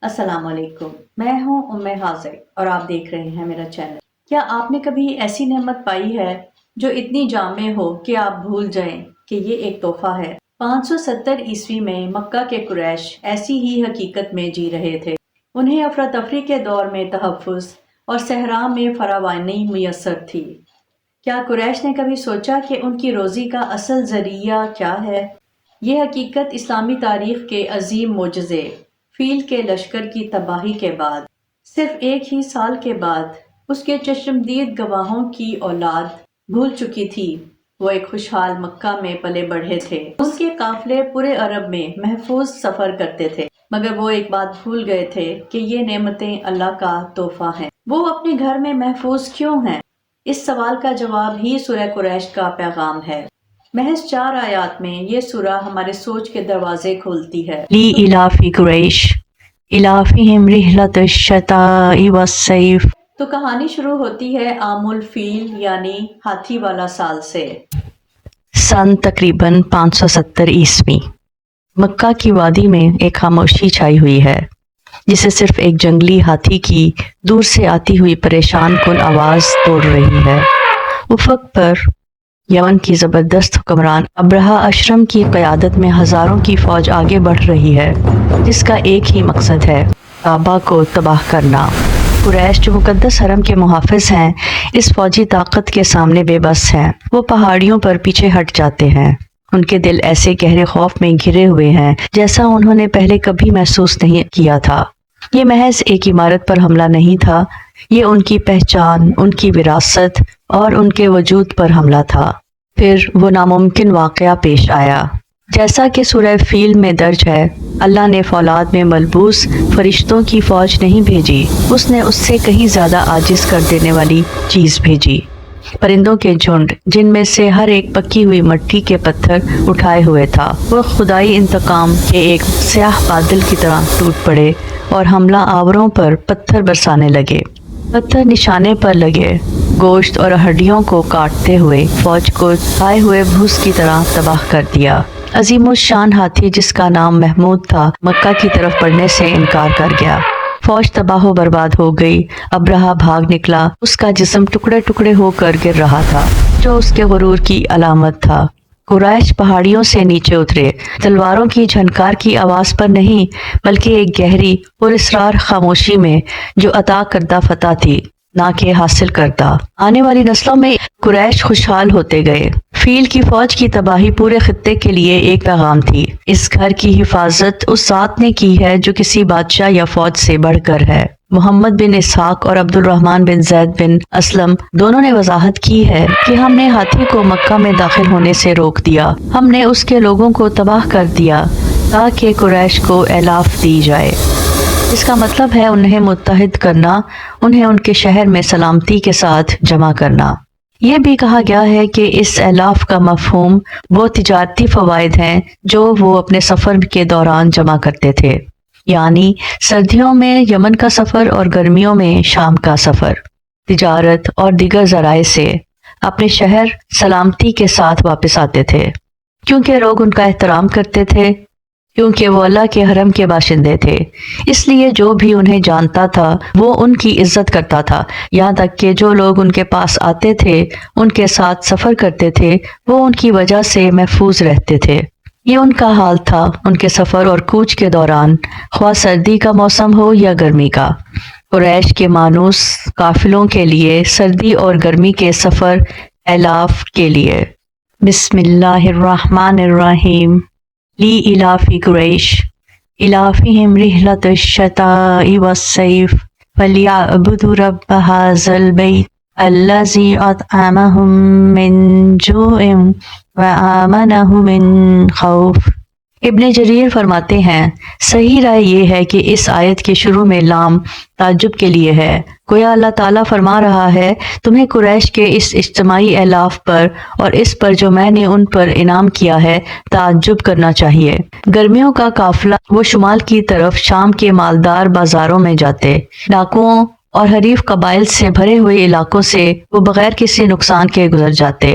السلام علیکم، میں ہوں حاضر اور آپ دیکھ رہے ہیں میرا چینل۔ کیا آپ نے کبھی ایسی نعمت پائی ہے جو اتنی جامع ہو کہ آپ بھول جائیں کہ یہ ایک تحفہ ہے؟ 570 میں مکہ کے قریش ایسی ہی حقیقت میں جی رہے تھے۔ انہیں افراتفری کے دور میں تحفظ اور صحرا میں فراوانی میسر تھی۔ کیا قریش نے کبھی سوچا کہ ان کی روزی کا اصل ذریعہ کیا ہے؟ یہ حقیقت اسلامی تاریخ کے عظیم معجزے فیل کے لشکر کی تباہی کے بعد، صرف ایک ہی سال کے بعد، اس کے چشمدید گواہوں کی اولاد بھول چکی تھی۔ وہ ایک خوشحال مکہ میں پلے بڑھے تھے۔ ان کے قافلے پورے عرب میں محفوظ سفر کرتے تھے، مگر وہ ایک بات بھول گئے تھے کہ یہ نعمتیں اللہ کا تحفہ ہیں۔ وہ اپنے گھر میں محفوظ کیوں ہیں؟ اس سوال کا جواب ہی سورہ قریش کا پیغام ہے۔ محض 4 آیات میں یہ سورہ ہمارے سوچ کے دروازے کھولتی ہے۔ لی الافی قریش الافہم رحلۃ الشتاء والصیف۔ تو کہانی شروع ہوتی ہے عام الفیل یعنی ہاتھی والا سال سے۔ سن تقریباً 570 مکہ کی وادی میں ایک خاموشی چھائی ہوئی ہے جسے صرف ایک جنگلی ہاتھی کی دور سے آتی ہوئی پریشان کن آواز توڑ رہی ہے۔ افق پر یمن کی زبردست حکمران ابرہہ اشرم کی قیادت میں ہزاروں کی فوج آگے بڑھ رہی ہے، جس کا ایک ہی مقصد ہے: کعبہ کو تباہ کرنا۔ قریش جو مقدس حرم کے محافظ ہیں، اس فوجی طاقت کے سامنے بے بس ہیں۔ وہ پہاڑیوں پر پیچھے ہٹ جاتے ہیں۔ ان کے دل ایسے گہرے خوف میں گھرے ہوئے ہیں جیسا انہوں نے پہلے کبھی محسوس نہیں کیا تھا۔ یہ محض ایک عمارت پر حملہ نہیں تھا، یہ ان کی پہچان، ان کی وراثت اور ان کے وجود پر حملہ تھا۔ پھر وہ ناممکن واقعہ پیش آیا۔ جیسا کہ سورہ فیل میں درج ہے، اللہ نے فولاد میں ملبوس فرشتوں کی فوج نہیں بھیجی، اس نے اس سے کہیں زیادہ عاجز کر دینے والی چیز بھیجی، پرندوں کے جھنڈ جن میں سے ہر ایک پکی ہوئی مٹی کے پتھر اٹھائے ہوئے تھا۔ وہ خدائی انتقام کے ایک سیاہ بادل کی طرح ٹوٹ پڑے اور حملہ آوروں پر پتھر برسانے لگے۔ پتھر نشانے پر لگے، گوشت اور ہڈیوں کو کاٹتے ہوئے فوج کو کھائے ہوئے بھوس کی طرح تباہ کر دیا۔ عظیم الشان ہاتھی جس کا نام محمود تھا، مکہ کی طرف بڑھنے سے انکار کر گیا۔ فوج تباہ و برباد ہو گئی۔ ابرہہ بھاگ نکلا، اس کا جسم ٹکڑے ٹکڑے ہو کر گر رہا تھا، جو اس کے غرور کی علامت تھا۔ قریش پہاڑیوں سے نیچے اترے، تلواروں کی جھنکار کی آواز پر نہیں، بلکہ ایک گہری اور اسرار خاموشی میں، جو عطا کردہ فتح تھی، نہ کہ حاصل کردہ۔ آنے والی نسلوں میں قریش خوشحال ہوتے گئے۔ فیل کی فوج کی تباہی پورے خطے کے لیے ایک پیغام تھی: اس گھر کی حفاظت اس ذات نے کی ہے جو کسی بادشاہ یا فوج سے بڑھ کر ہے۔ محمد بن اسحاق اور عبد الرحمن بن زید بن اسلم دونوں نے وضاحت کی ہے کہ ہم نے ہاتھی کو مکہ میں داخل ہونے سے روک دیا، ہم نے اس کے لوگوں کو تباہ کر دیا تاکہ قریش کو اعلاف دی جائے۔ اس کا مطلب ہے انہیں متحد کرنا، انہیں ان کے شہر میں سلامتی کے ساتھ جمع کرنا۔ یہ بھی کہا گیا ہے کہ اس اعلاف کا مفہوم وہ تجارتی فوائد ہیں جو وہ اپنے سفر کے دوران جمع کرتے تھے، یعنی سردیوں میں یمن کا سفر اور گرمیوں میں شام کا سفر، تجارت اور دیگر ذرائع سے اپنے شہر سلامتی کے ساتھ واپس آتے تھے، کیونکہ لوگ ان کا احترام کرتے تھے، کیونکہ وہ اللہ کے حرم کے باشندے تھے۔ اس لیے جو بھی انہیں جانتا تھا وہ ان کی عزت کرتا تھا، یہاں تک کہ جو لوگ ان کے پاس آتے تھے، ان کے ساتھ سفر کرتے تھے، وہ ان کی وجہ سے محفوظ رہتے تھے۔ یہ ان کا حال تھا ان کے سفر اور کوچ کے دوران، خواہ سردی کا موسم ہو یا گرمی کا۔ قریش کے مانوس قافلوں کے لیے سردی اور گرمی کے سفر اعلاف کے لیے۔ بسم اللہ الرحمن الرحیم۔ لی الافی قریش الافہم رحلۃ الشتاء والصیف فلیعبدوا رب ھذا البیت الذی اطعمہم من جوع وآمنہم من خوف۔ ابن جریر فرماتے ہیں، صحیح رائے یہ ہے کہ اس آیت کے شروع میں لام تعجب کے لیے ہے، گویا اللہ تعالیٰ فرما رہا ہے تمہیں قریش کے اس اجتماعی اعلاف پر اور اس پر جو میں نے ان پر انعام کیا ہے تعجب کرنا چاہیے۔ گرمیوں کا قافلہ وہ شمال کی طرف شام کے مالدار بازاروں میں جاتے، ڈاکوؤں اور حریف قبائل سے بھرے ہوئے علاقوں سے وہ بغیر کسی نقصان کے گزر جاتے۔